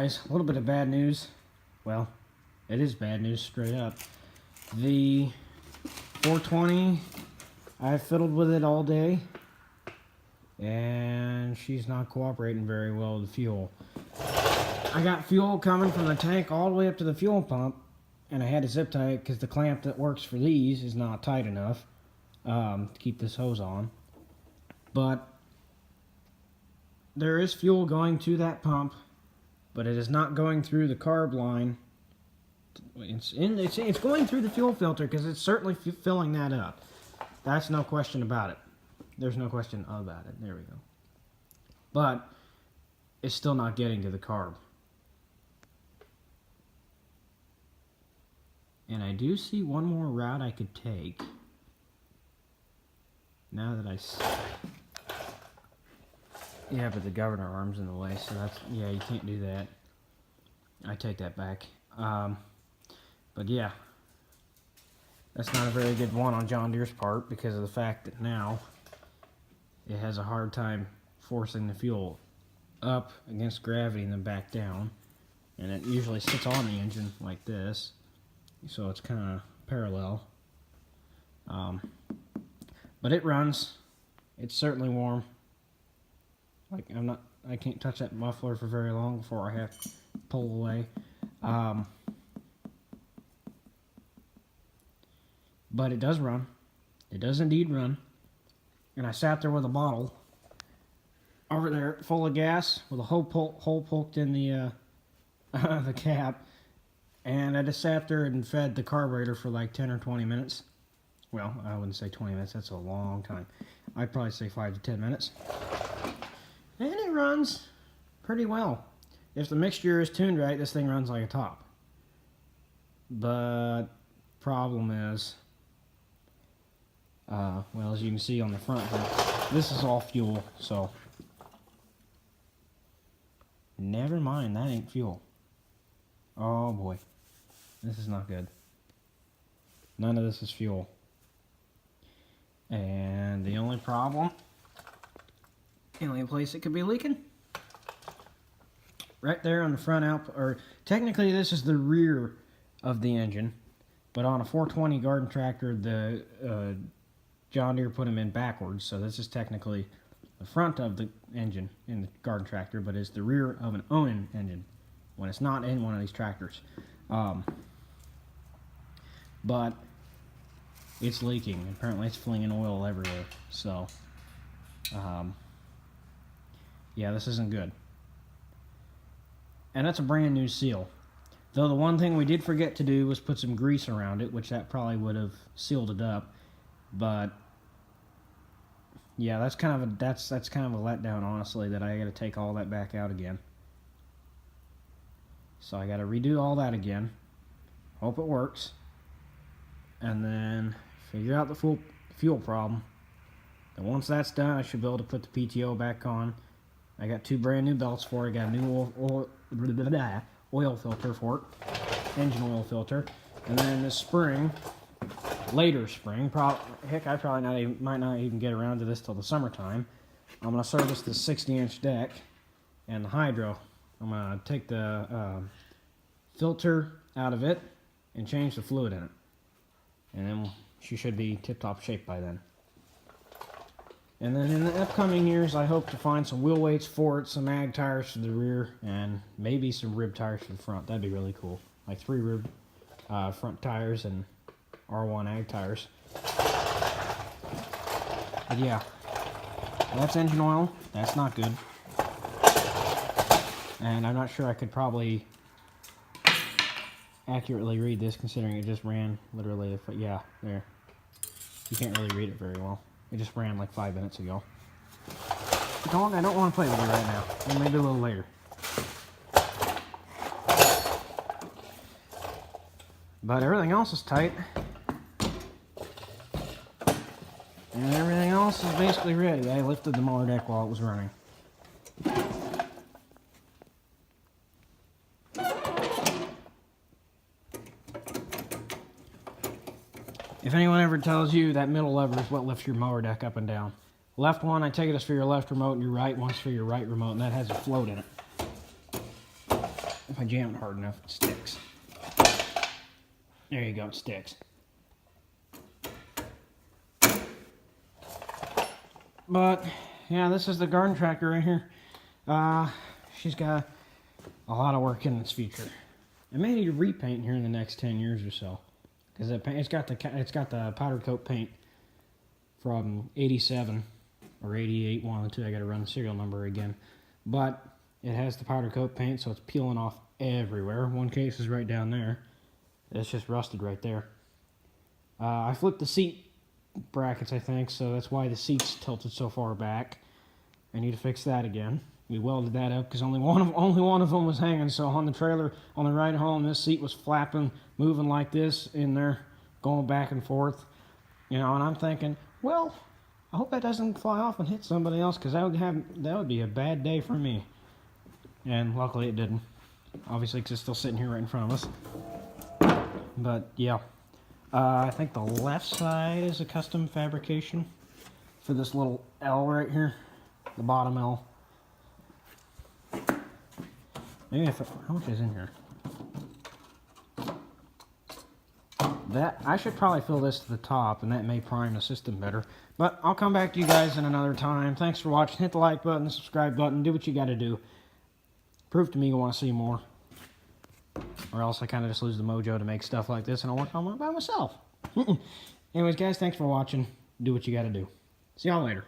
guys, a little bit of bad news. Well, it is bad news straight up. The 420, I fiddled with it all day, and she's not cooperating very well with the fuel. I got fuel coming from the tank all the way up to the fuel pump, and I had to zip tie it because the clamp that works for these is not tight enough to keep this hose on. But there is fuel going to that pump, but it is not going through the carb line. It's going through the fuel filter because it's certainly filling that up. That's no question about it. There's no question about it. There we go. But it's still not getting to the carb. And I do see one more route I could take. Now that I... Yeah, but the governor arm's in the way, so that's... Yeah, you can't do that. I take that back. But yeah, that's not a very good one on John Deere's part because of the fact that now it has a hard time forcing the fuel up against gravity and then back down. And it usually sits on the engine like this, so it's kind of parallel. But it runs. It's certainly warm. Like I can't touch that muffler for very long before I have to pull away. But it does run. It does indeed run. And I sat there with a bottle over there full of gas with a hole poked in the the cap, and I just sat there and fed the carburetor for like 10 or 20 minutes. Well, I wouldn't say 20 minutes. That's a long time. I'd probably say 5 to 10 minutes. And it runs pretty well. If the mixture is tuned right, this thing runs like a top. But problem is, well, as you can see on the front here, this is all fuel, so never mind, that ain't fuel. Oh boy, this is not good. None of this is fuel. And the only problem, the only place it could be leaking, right there on the front output, or technically this is the rear of the engine, but on a 420 garden tractor, the John Deere put them in backwards, so this is technically the front of the engine in the garden tractor, but it's the rear of an Onan engine when it's not in one of these tractors. But it's leaking. Apparently it's flinging oil everywhere, so yeah, this isn't good. And that's a brand new seal. Though the one thing we did forget to do was put some grease around it, which that probably would have sealed it up. But yeah, that's kind of a letdown, honestly, that I got to take all that back out again. So I got to redo all that again. Hope it works, and then figure out the fuel problem. And once that's done, I should be able to put the PTO back on. I got 2 brand new belts for it. I got a new oil filter for it, engine oil filter, and then this spring, later spring, heck, I probably might not even get around to this till the summertime. I'm going to service the 60-inch deck and the hydro. I'm going to take the filter out of it and change the fluid in it, and then she should be tip-top shape by then. And then in the upcoming years, I hope to find some wheel weights for it, some ag tires for the rear, and maybe some rib tires for the front. That'd be really cool. Like 3 rib front tires and R1 ag tires. But yeah, that's engine oil. That's not good. And I'm not sure I could probably accurately read this, considering it just ran literally, yeah, there. You can't really read it very well. It just ran like 5 minutes ago. Dog, I don't want to play with you right now. Or maybe a little later. But everything else is tight. And everything else is basically ready. I lifted the mower deck while it was running. If anyone ever tells you that middle lever is what lifts your mower deck up and down. Left one, I take it as for your left remote, and your right one's for your right remote, and that has a float in it. if I jam it hard enough, it sticks. There you go, it sticks. But, yeah, this is the garden tractor right here. She's got a lot of work in its future. It may need repaint here in the next 10 years or so. Because it's got the powder coat paint from 87 or 88, one of the two. I got to run the serial number again. But it has the powder coat paint, so it's peeling off everywhere. One case is right down there. It's just rusted right there. I flipped the seat brackets, I think, so that's why the seat's tilted so far back. I need to fix that again. We welded that up because only one of them was hanging. So on the trailer on the ride home, this seat was flapping, moving like this in there, going back and forth. You know, and I'm thinking, well, I hope that doesn't fly off and hit somebody else, because that would be a bad day for me. And luckily it didn't. Obviously, because it's still sitting here right in front of us. But yeah. I think the left side is a custom fabrication for this little L right here, the bottom L. Maybe how much is in here? That I should probably fill this to the top, and that may prime the system better. But I'll come back to you guys in another time. Thanks for watching. Hit the like button, the subscribe button. Do what you got to do. Prove to me you want to see more. Or else I kind of just lose the mojo to make stuff like this, and I'll work on it by myself. Anyways, guys, thanks for watching. Do what you got to do. See y'all later.